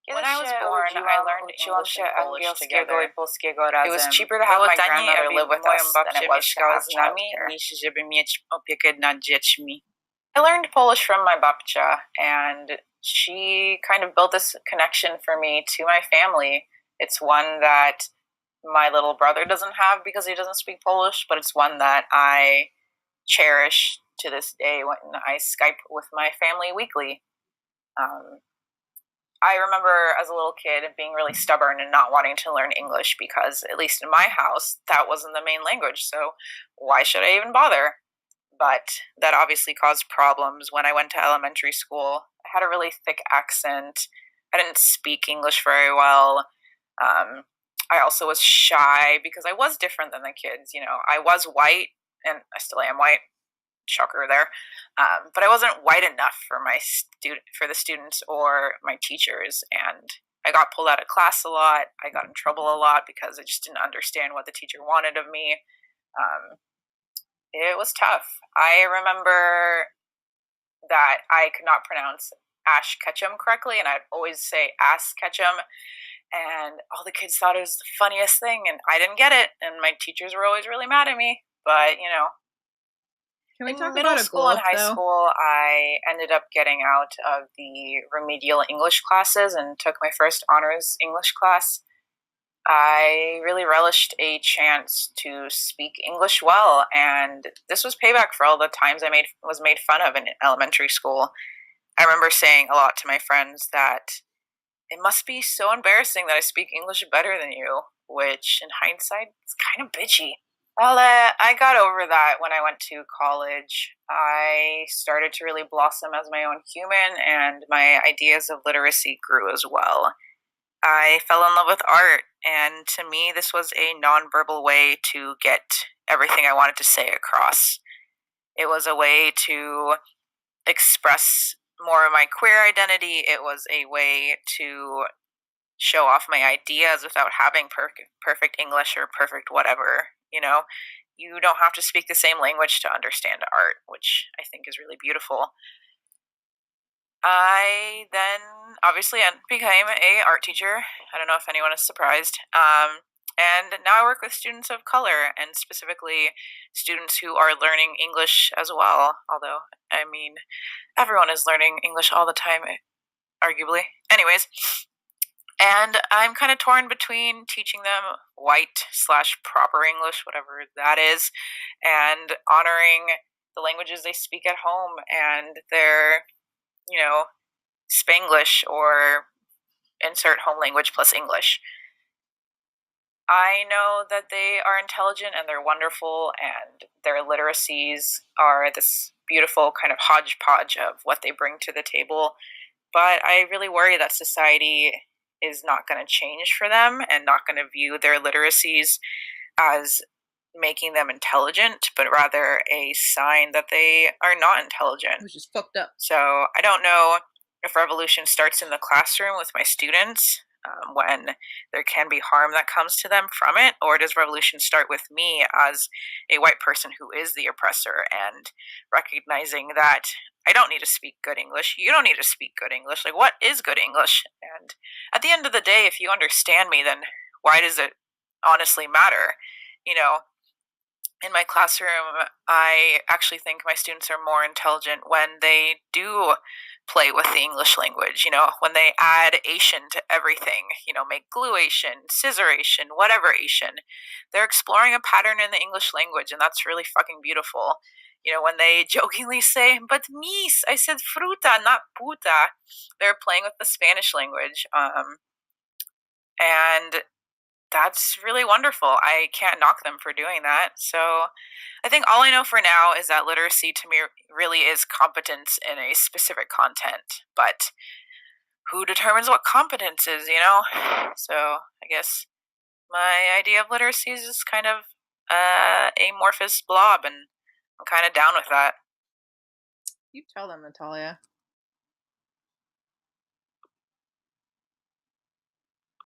When I was born, I learned English and Polish together. It was cheaper to have my grandmother live with us than it was to have childcare. I learned Polish from my babcia, and she kind of built this connection for me to my family. It's one that my little brother doesn't have because he doesn't speak Polish, but it's one that I cherish to this day when I Skype with my family weekly. I remember as a little kid being really stubborn and not wanting to learn English because, at least in my house, that wasn't the main language. So why should I even bother? But that obviously caused problems when I went to elementary school. I had a really thick accent. I didn't speak English very well. I also was shy because I was different than the kids. I was white, and I still am white. Shocker there. But I wasn't white enough for the students or my teachers, and I got pulled out of class a lot. I got in trouble a lot because I just didn't understand what the teacher wanted of me. It was tough. I remember that I could not pronounce Ash Ketchum correctly, and I'd always say Ass Ketchum, and all the kids thought it was the funniest thing, and I didn't get it, and my teachers were always really mad at me. But Can we talk middle about a school and gloat, high though? school, I ended up getting out of the remedial English classes and took my first honors English class. I really relished a chance to speak English well, and this was payback for all the times I was made fun of in elementary school. I remember saying a lot to my friends that it must be so embarrassing that I speak English better than you, which in hindsight is kind of bitchy. Well, I got over that when I went to college. I started to really blossom as my own human, and my ideas of literacy grew as well. I fell in love with art, and to me, this was a nonverbal way to get everything I wanted to say across. It was a way to express more of my queer identity. It was a way to show off my ideas without having perfect English or perfect whatever. You don't have to speak the same language to understand art, which I think is really beautiful. I then obviously became a art teacher. I don't know if anyone is surprised. And now I work with students of color, and specifically students who are learning English as well. Although, I mean, everyone is learning English all the time, arguably. Anyways, and I'm kind of torn between teaching them white/proper English, whatever that is, and honoring the languages they speak at home and their, Spanglish or insert home language plus English. I know that they are intelligent and they're wonderful, and their literacies are this beautiful kind of hodgepodge of what they bring to the table. But I really worry that society is not going to change for them and not going to view their literacies as making them intelligent, but rather a sign that they are not intelligent. Which is fucked up. So I don't know if revolution starts in the classroom with my students, when there can be harm that comes to them from it, or does revolution start with me as a white person who is the oppressor and recognizing that I don't need to speak good English, you don't need to speak good English, like what is good English? And at the end of the day, if you understand me, then why does it honestly matter? In my classroom, I actually think my students are more intelligent when they do play with the English language, when they add Asian to everything, make gluation, scissoration, whatever Asian. They're exploring a pattern in the English language, and that's really fucking beautiful. When they jokingly say, but miss, I said fruta, not puta, they're playing with the Spanish language. And that's really wonderful. I can't knock them for doing that. So I think all I know for now is that literacy to me really is competence in a specific content. But who determines what competence is? So I guess my idea of literacy is just kind of amorphous blob, and I'm kind of down with that. You tell them, Natalia.